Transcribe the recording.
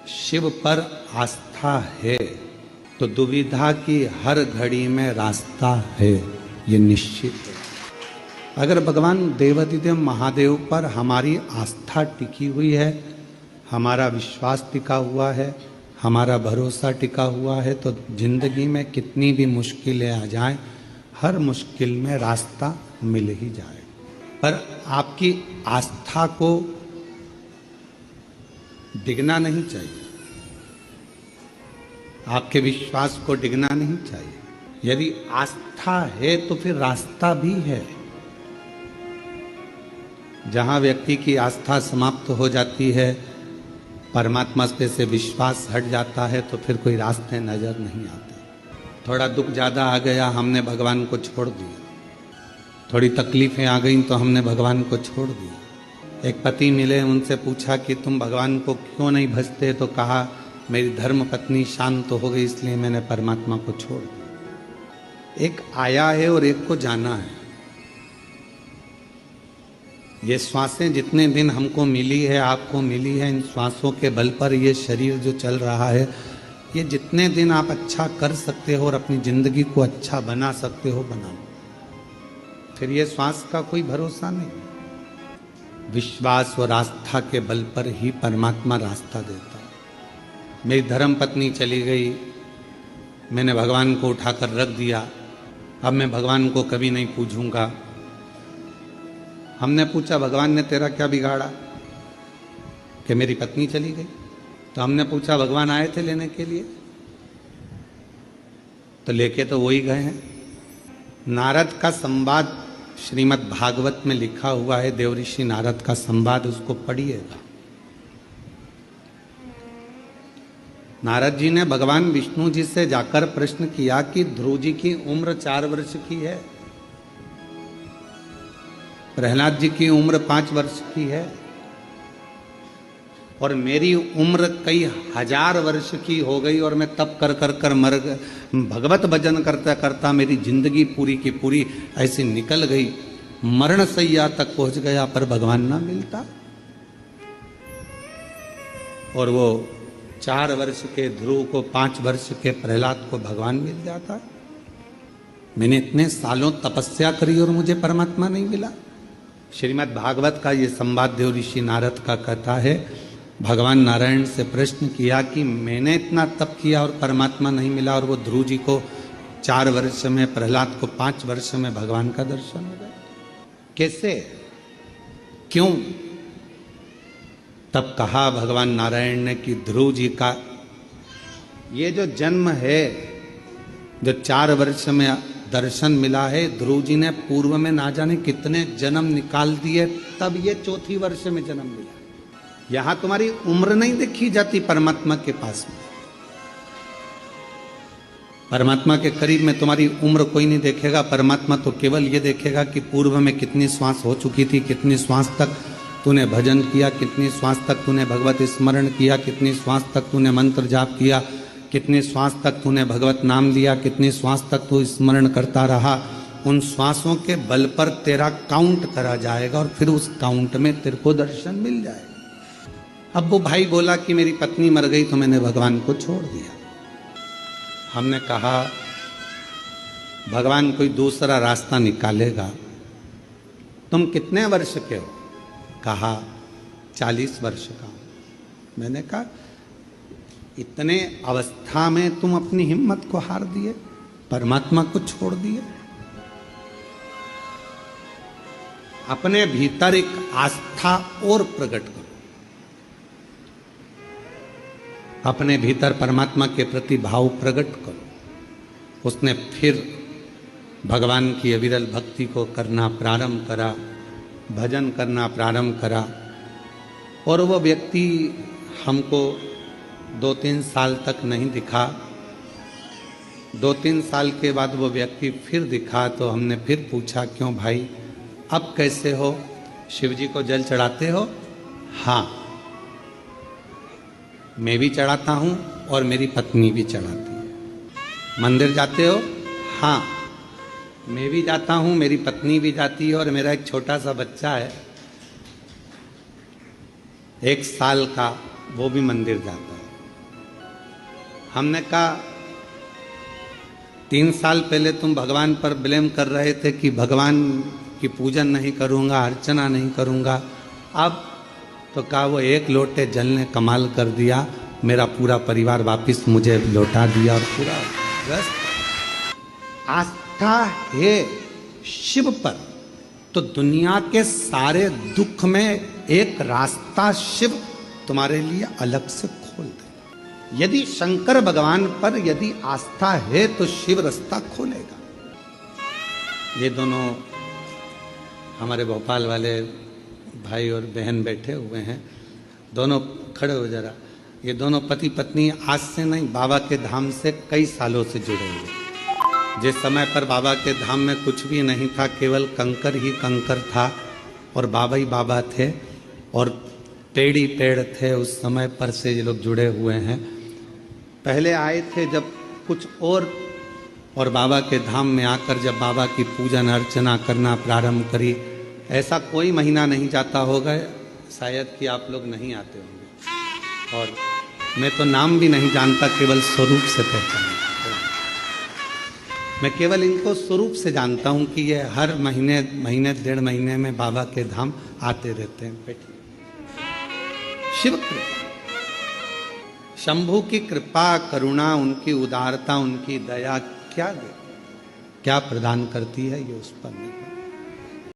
शिव पर आस्था है तो दुविधा की हर घड़ी में रास्ता है, ये निश्चित है। अगर भगवान देवाधिदेव महादेव पर हमारी आस्था टिकी हुई है, हमारा विश्वास टिका हुआ है, हमारा भरोसा टिका हुआ है, तो जिंदगी में कितनी भी मुश्किलें आ जाएं, हर मुश्किल में रास्ता मिल ही जाए। पर आपकी आस्था को डिगना नहीं चाहिए, आपके विश्वास को डिगना नहीं चाहिए। यदि आस्था है तो फिर रास्ता भी है। जहां व्यक्ति की आस्था समाप्त हो जाती है, परमात्मा पे से विश्वास हट जाता है, तो फिर कोई रास्ते नजर नहीं आते। थोड़ा दुख ज्यादा आ गया, हमने भगवान को छोड़ दिया। थोड़ी तकलीफें आ गई तो हमने भगवान को छोड़ दिया। एक पति मिले, उनसे पूछा कि तुम भगवान को क्यों नहीं भजते, तो कहा मेरी धर्म पत्नी शांत हो गई इसलिए मैंने परमात्मा को छोड़ दिया। एक आया है और एक को जाना है। ये श्वासें जितने दिन हमको मिली है, आपको मिली है, इन श्वासों के बल पर ये शरीर जो चल रहा है, ये जितने दिन आप अच्छा कर सकते हो और अपनी जिंदगी को अच्छा बना सकते हो, बना लो। फिर ये श्वास का कोई भरोसा नहीं। विश्वास और आस्था के बल पर ही परमात्मा रास्ता देता है। मेरी धर्म पत्नी चली गई, मैंने भगवान को उठाकर रख दिया, अब मैं भगवान को कभी नहीं पूछूंगा। हमने पूछा भगवान ने तेरा क्या बिगाड़ा कि मेरी पत्नी चली गई? तो हमने पूछा भगवान आए थे लेने के लिए? तो लेके तो वही गए हैं। नारद का संवाद श्रीमद् भागवत में लिखा हुआ है, देवऋषि नारद का संवाद, उसको पढ़िएगा। नारद जी ने भगवान विष्णु जी से जाकर प्रश्न किया कि ध्रुव जी की उम्र 4 वर्ष की है, प्रहलाद जी की उम्र 5 वर्ष की है, और मेरी उम्र कई हजार वर्ष की हो गई और मैं तप कर कर कर मर भगवत भजन करता करता मेरी जिंदगी पूरी की पूरी ऐसी निकल गई, मरण सैया तक पहुंच गया, पर भगवान ना मिलता। और वो 4 वर्ष के ध्रुव को 5 वर्ष के प्रहलाद को भगवान मिल जाता। मैंने इतने सालों तपस्या करी और मुझे परमात्मा नहीं मिला। श्रीमद् भागवत का ये संवाद देव ऋषि नारद का कहता है, भगवान नारायण से प्रश्न किया कि मैंने इतना तप किया और परमात्मा नहीं मिला, और वो ध्रुव जी को 4 वर्ष में, प्रहलाद को 5 वर्ष में भगवान का दर्शन हो गया। कैसे, क्यों? तब कहा भगवान नारायण ने कि ध्रुव जी का ये जो जन्म है, जो 4 वर्ष में दर्शन मिला है, ध्रुव जी ने पूर्व में ना जाने कितने जन्म निकाल दिए, तब ये 4थी वर्ष में जन्म मिला। यहां तुम्हारी उम्र नहीं देखी जाती परमात्मा के पास में। परमात्मा के करीब में तुम्हारी उम्र कोई नहीं देखेगा। परमात्मा तो केवल ये देखेगा कि पूर्व में कितनी श्वास हो चुकी थी, कितनी श्वास तक तूने भजन किया, कितनी श्वास तक तूने भगवत स्मरण किया, कितनी श्वास तक तूने मंत्र जाप किया, कितनी श्वास तक तूने भगवत नाम लिया, कितनी श्वास तक तू स्मरण करता रहा। उन श्वासों के बल पर तेरा काउंट करा जाएगा और फिर उस काउंट में तेरे को दर्शन मिल जाएगा। अब वो भाई बोला कि मेरी पत्नी मर गई तो मैंने भगवान को छोड़ दिया। हमने कहा भगवान कोई दूसरा रास्ता निकालेगा। तुम कितने वर्ष के हो? कहा 40 वर्ष का। मैंने कहा इतने अवस्था में तुम अपनी हिम्मत को हार दिए, परमात्मा को छोड़ दिए। अपने भीतर एक आस्था और प्रकट करो, अपने भीतर परमात्मा के प्रति भाव प्रकट करो। उसने फिर भगवान की अविरल भक्ति को करना प्रारंभ करा, भजन करना प्रारंभ करा, और वो व्यक्ति हमको 2-3 साल तक नहीं दिखा। 2-3 साल के बाद वो व्यक्ति फिर दिखा, तो हमने फिर पूछा क्यों भाई अब कैसे हो? शिव जी को जल चढ़ाते हो? हाँ, मैं भी चढ़ाता हूँ और मेरी पत्नी भी चढ़ाती है। मंदिर जाते हो? हाँ, मैं भी जाता हूँ, मेरी पत्नी भी जाती है, और मेरा एक छोटा सा बच्चा है 1 साल का, वो भी मंदिर जाता है। हमने कहा 3 साल पहले तुम भगवान पर ब्लेम कर रहे थे कि भगवान की पूजन नहीं करूँगा, अर्चना नहीं करूँगा। अब तो कहा वो एक लोटे जल ने कमाल कर दिया, मेरा पूरा परिवार वापस मुझे लौटा दिया और पूरा ग्रस्त। आस्था है शिव पर तो दुनिया के सारे दुख में एक रास्ता शिव तुम्हारे लिए अलग से खोल दे। यदि शंकर भगवान पर यदि आस्था है तो शिव रास्ता खोलेगा। ये दोनों हमारे भोपाल वाले भाई और बहन बैठे हुए हैं, दोनों खड़े हो जरा। ये दोनों पति पत्नी आज से नहीं, बाबा के धाम से कई सालों से जुड़े हुए। जिस समय पर बाबा के धाम में कुछ भी नहीं था, केवल कंकर ही कंकर था और बाबा ही बाबा थे और पेड़ ही पेड़ थे, उस समय पर से ये लोग जुड़े हुए हैं। पहले आए थे जब कुछ और बाबा के धाम में आकर जब बाबा की पूजन अर्चना करना प्रारंभ करी, ऐसा कोई महीना नहीं जाता होगा शायद कि आप लोग नहीं आते होंगे। और मैं तो नाम भी नहीं जानता, केवल स्वरूप से पहचानता। मैं केवल इनको स्वरूप से जानता हूँ कि ये हर महीने 1.5 महीने में बाबा के धाम आते रहते हैं। बैठिए। शिव कृपा, शंभु की कृपा, करुणा, उनकी उदारता, उनकी दया क्या प्रदान करती है ये उस पर नहीं।